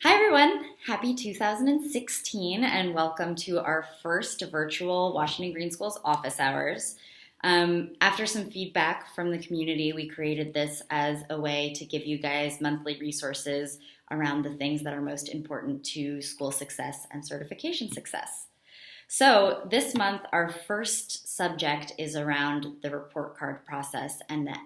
Hi everyone, happy 2016 and welcome to our first virtual Washington Green Schools office hours. After some feedback from the community, we created this as a way to give you guys monthly resources around the things that are most important to school success and certification success. So this month, our first subject is around the report card process and the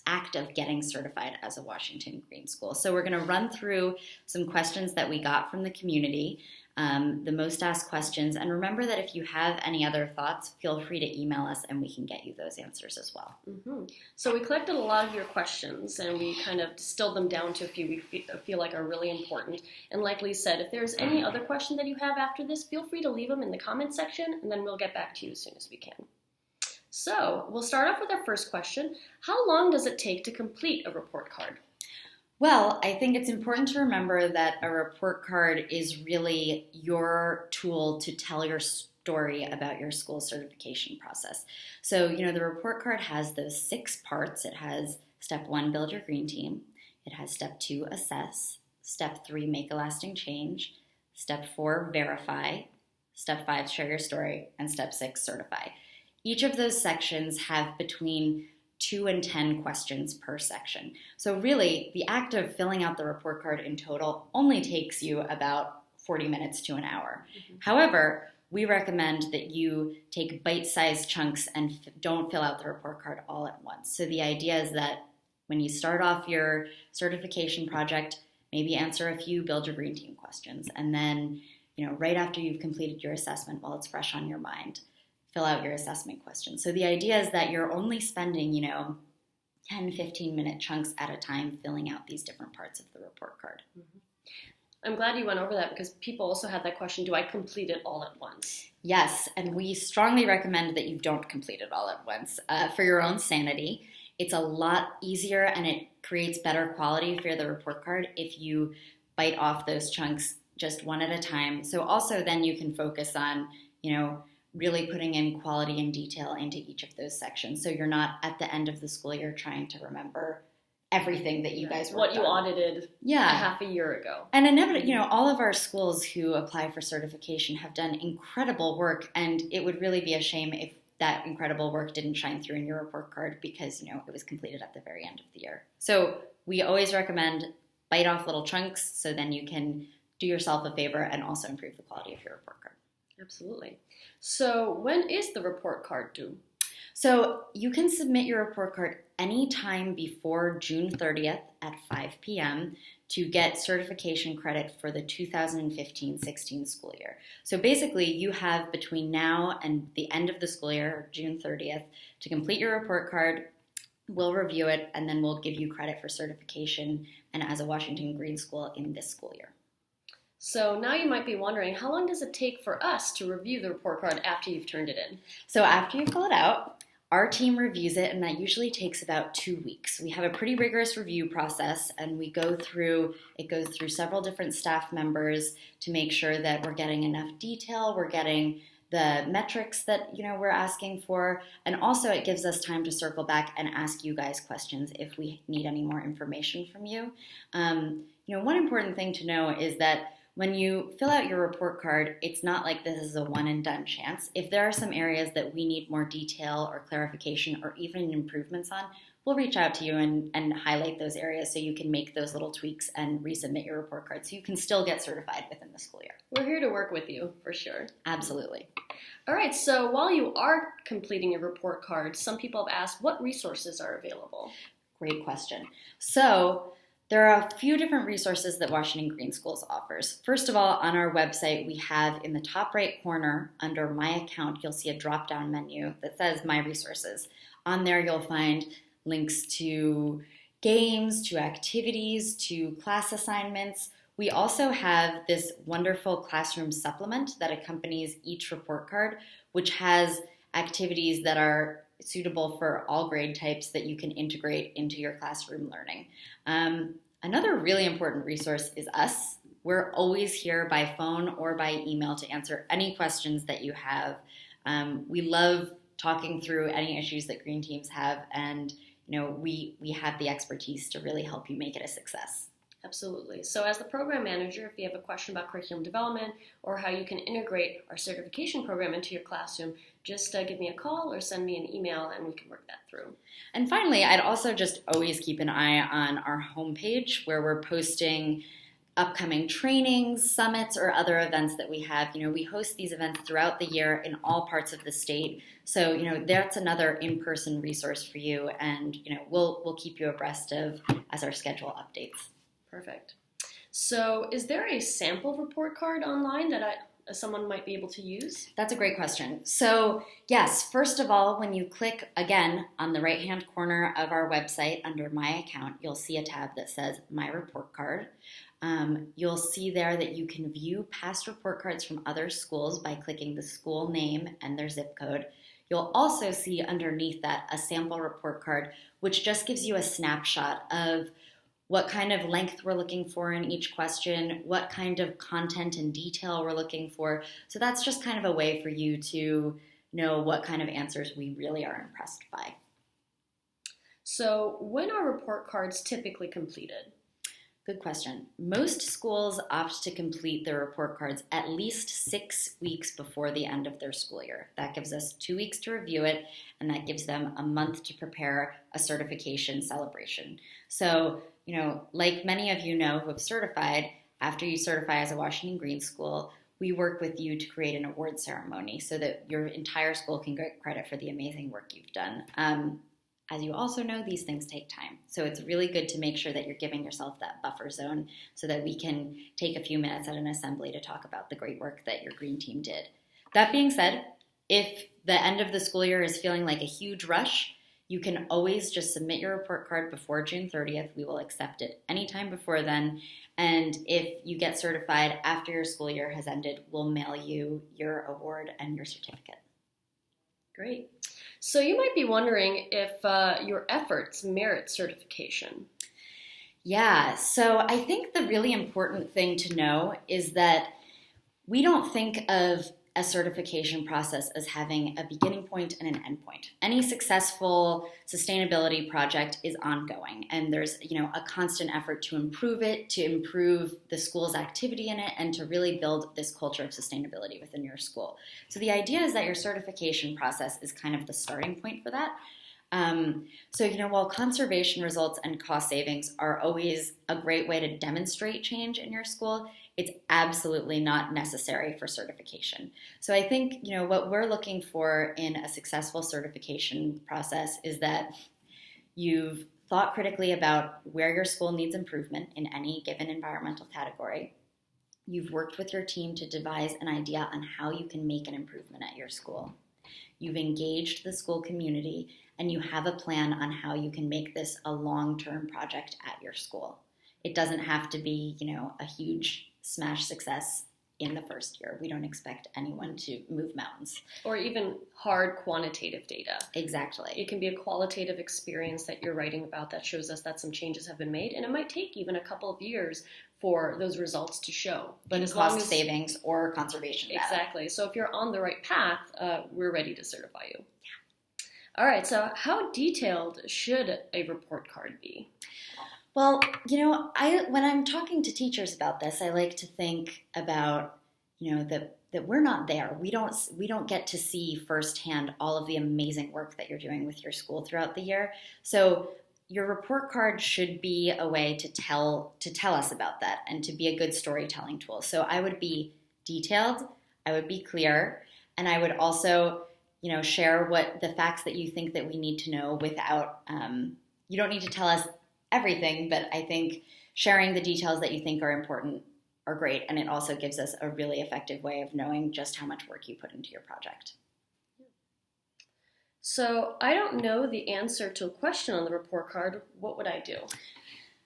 act of getting certified as a Washington Green School. So we're going to run through some questions that we got from the community, the most asked questions. And remember that if you have any other thoughts, feel free to email us and we can get you those answers as well. So we collected a lot of your questions and we kind of distilled them down to a few we feel like are really important. And like Lee said, if there's any other question that you have after this, feel free to leave them in the comment section and then we'll get back to you as soon as we can. So we'll start off with our first question. How long does it take to complete a report card? Well, I think it's important to remember that a report card is really your tool to tell your story about your school certification process. So, the report card has those 6 parts. It has step 1, build your green team. It has step 2, assess. Step 3, make a lasting change. Step 4, verify. Step 5, share your story. And step 6, certify. Each of those sections have between 2 and 10 questions per section. So really, the act of filling out the report card in total only takes you about 40 minutes to an hour. However, we recommend that you take bite-sized chunks and don't fill out the report card all at once. So the idea is that when you start off your certification project, maybe answer a few build your green team questions. And then, right after you've completed your assessment while it's fresh on your mind, fill out your assessment questions. So the idea is that you're only spending, 10, 15-minute chunks at a time filling out these different parts of the report card. I'm glad you went over that because people also had that question, do I complete it all at once? Yes, and we strongly recommend that you don't complete it all at once for your own sanity. It's a lot easier and it creates better quality for the report card if you bite off those chunks just one at a time. So also then you can focus on, really putting in quality and detail into each of those sections. So you're not at the end of the school year trying to remember everything that you guys worked on. What you audited a half a year ago. And inevitably, all of our schools who apply for certification have done incredible work, and it would really be a shame if that incredible work didn't shine through in your report card because, it was completed at the very end of the year. So we always recommend bite off little chunks so then you can do yourself a favor and also improve the quality of your report card. Absolutely. So when is the report card due? So you can submit your report card anytime before June 30th at 5 p.m. to get certification credit for the 2015-16 school year. So basically you have between now and the end of the school year, June 30th, to complete your report card. We'll review it and then we'll give you credit for certification and as a Washington Green School in this school year. So now you might be wondering, how long does it take for us to review the report card after you've turned it in? So after you fill it out, our team reviews it, and that usually takes about 2 weeks. We have a pretty rigorous review process, and it goes through several different staff members to make sure that we're getting enough detail, we're getting the metrics that we're asking for, and also it gives us time to circle back and ask you guys questions if we need any more information from you. One important thing to know is that when you fill out your report card, it's not like this is a one-and-done chance. If there are some areas that we need more detail or clarification or even improvements on, we'll reach out to you and highlight those areas so you can make those little tweaks and resubmit your report card so you can still get certified within the school year. We're here to work with you, for sure. Absolutely. All right, so while you are completing your report card, some people have asked what resources are available. Great question. So there are a few different resources that Washington Green Schools offers. First of all, on our website, we have in the top right corner under My Account, you'll see a drop-down menu that says My Resources. On there, you'll find links to games, to activities, to class assignments. We also have this wonderful classroom supplement that accompanies each report card, which has activities that are suitable for all grade types that you can integrate into your classroom learning. Another really important resource is us. We're always here by phone or by email to answer any questions that you have. We love talking through any issues that green teams have, and we have the expertise to really help you make it a success. Absolutely. So as the program manager, if you have a question about curriculum development or how you can integrate our certification program into your classroom, just give me a call or send me an email and we can work that through. And finally, I'd also just always keep an eye on our homepage where we're posting upcoming trainings, summits, or other events that we have. We host these events throughout the year in all parts of the state. So, that's another in-person resource for you, and, we'll keep you abreast of as our schedule updates. Perfect. So is there a sample report card online that someone might be able to use? That's a great question. So yes, first of all, when you click again on the right-hand corner of our website under My Account, you'll see a tab that says My Report Card. You'll see there that you can view past report cards from other schools by clicking the school name and their zip code. You'll also see underneath that a sample report card, which just gives you a snapshot of what kind of length we're looking for in each question, what kind of content and detail we're looking for. So that's just kind of a way for you to know what kind of answers we really are impressed by. So when are report cards typically completed? Good question. Most schools opt to complete their report cards at least 6 weeks before the end of their school year. That gives us 2 weeks to review it, and that gives them a month to prepare a certification celebration. So, like many of you know who have certified, after you certify as a Washington Green school, we work with you to create an award ceremony so that your entire school can get credit for the amazing work you've done. As you also know, these things take time. So it's really good to make sure that you're giving yourself that buffer zone so that we can take a few minutes at an assembly to talk about the great work that your green team did. That being said, if the end of the school year is feeling like a huge rush, you can always just submit your report card before June 30th. We will accept it anytime before then. And if you get certified after your school year has ended, we'll mail you your award and your certificate. Great. So you might be wondering if your efforts merit certification. Yeah, so I think the really important thing to know is that we don't think of a certification process as having a beginning point and an end point. Any successful sustainability project is ongoing, and there's a constant effort to improve it, to improve the school's activity in it, and to really build this culture of sustainability within your school. So the idea is that your certification process is kind of the starting point for that. While conservation results and cost savings are always a great way to demonstrate change in your school, it's absolutely not necessary for certification. So I think, what we're looking for in a successful certification process is that you've thought critically about where your school needs improvement in any given environmental category. You've worked with your team to devise an idea on how you can make an improvement at your school. You've engaged the school community, and you have a plan on how you can make this a long-term project at your school. It doesn't have to be, a huge smash success in the first year. We don't expect anyone to move mountains. Or even hard quantitative data. Exactly. It can be a qualitative experience that you're writing about that shows us that some changes have been made, and it might take even a couple of years for those results to show. But as cost savings or conservation data. Exactly. So if you're on the right path, we're ready to certify you. Yeah. All right, so how detailed should a report card be? Well, when I'm talking to teachers about this, I like to think about, that we're not there. We don't get to see firsthand all of the amazing work that you're doing with your school throughout the year. So your report card should be a way to tell us about that and to be a good storytelling tool. So I would be detailed, I would be clear, and I would also, share what the facts that you think that we need to know without, you don't need to tell us everything, but I think sharing the details that you think are important are great, and it also gives us a really effective way of knowing just how much work you put into your project. So I don't know the answer to a question on the report card. What would I do?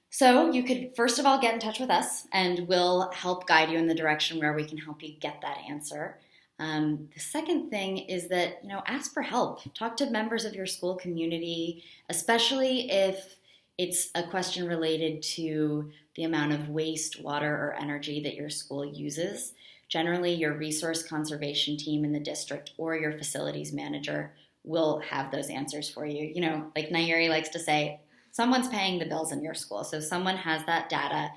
So you could, first of all, get in touch with us, and we'll help guide you in the direction where we can help you get that answer. The second thing is that, ask for help. Talk to members of your school community, especially if it's a question related to the amount of waste, water, or energy that your school uses. Generally, your resource conservation team in the district or your facilities manager will have those answers for you. Like Nayeri likes to say, someone's paying the bills in your school. So someone has that data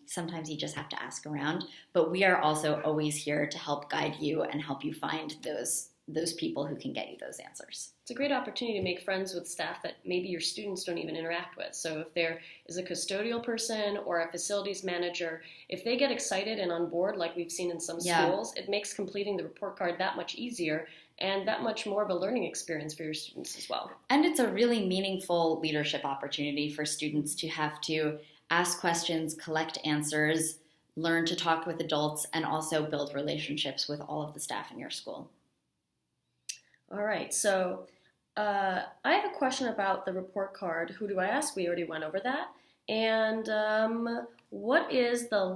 Sometimes you just have to ask around, but we are also always here to help guide you and help you find those people who can get you those answers. It's a great opportunity to make friends with staff that maybe your students don't even interact with. So if there is a custodial person or a facilities manager, if they get excited and on board like we've seen in some schools, it makes completing the report card that much easier and that much more of a learning experience for your students as well. And it's a really meaningful leadership opportunity for students to have to ask questions, collect answers, learn to talk with adults, and also build relationships with all of the staff in your school. All right, so I have a question about the report card. Who do I ask? We already went over that. And what is the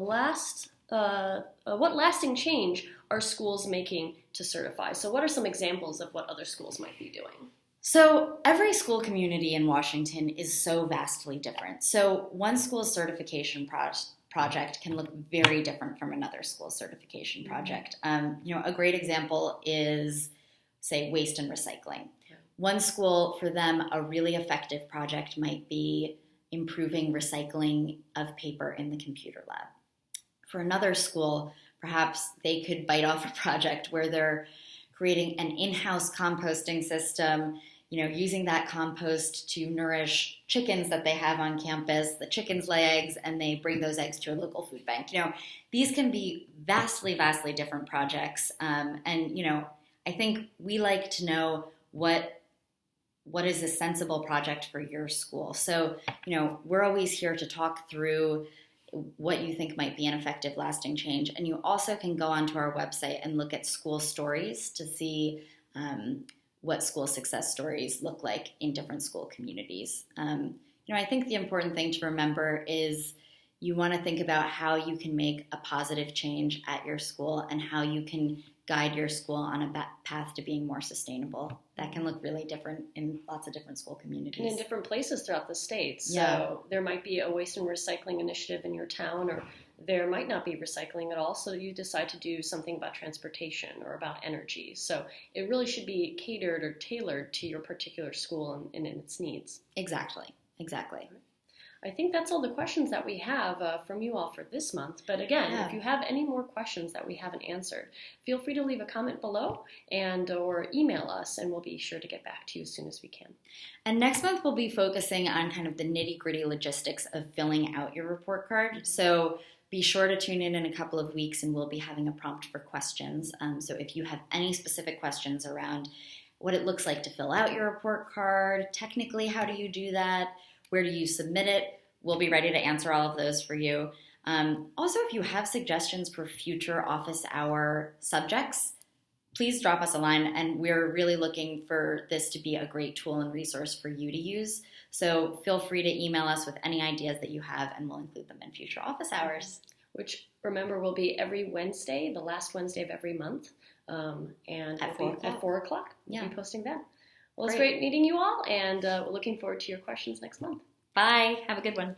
what lasting change are schools making to certify? So what are some examples of what other schools might be doing? So every school community in Washington is so vastly different. So one school's certification project can look very different from another school's certification project. A great example is, say, waste and recycling. One school, for them, a really effective project might be improving recycling of paper in the computer lab. For another school, perhaps they could bite off a project where they're creating an in-house composting system, using that compost to nourish chickens that they have on campus. The chickens lay eggs and they bring those eggs to a local food bank. These can be vastly, vastly different projects. I think we like to know what is a sensible project for your school. So, we're always here to talk through what you think might be an effective lasting change. And you also can go onto our website and look at school stories to see what school success stories look like in different school communities. I think the important thing to remember is you want to think about how you can make a positive change at your school and how you can guide your school on a path to being more sustainable. That can look really different in lots of different school communities. And in different places throughout the state. So there might be a waste and recycling initiative in your town, or there might not be recycling at all, so you decide to do something about transportation or about energy. So it really should be catered or tailored to your particular school and its needs. Exactly. I think that's all the questions that we have from you all for this month. But again, if you have any more questions that we haven't answered, feel free to leave a comment below or email us, and we'll be sure to get back to you as soon as we can. And next month, we'll be focusing on kind of the nitty-gritty logistics of filling out your report card. So be sure to tune in a couple of weeks, and we'll be having a prompt for questions. So if you have any specific questions around what it looks like to fill out your report card, technically, how do you do that? Where do you submit it? We'll be ready to answer all of those for you. Also, if you have suggestions for future office hour subjects, please drop us a line, and we're really looking for this to be a great tool and resource for you to use. So feel free to email us with any ideas that you have, and we'll include them in future office hours. Which, remember, will be every Wednesday, the last Wednesday of every month, and at 4 o'clock. At 4 o'clock. Yeah. We'll be posting then. Well, it's great meeting you all, and we're looking forward to your questions next month. Bye. Have a good one.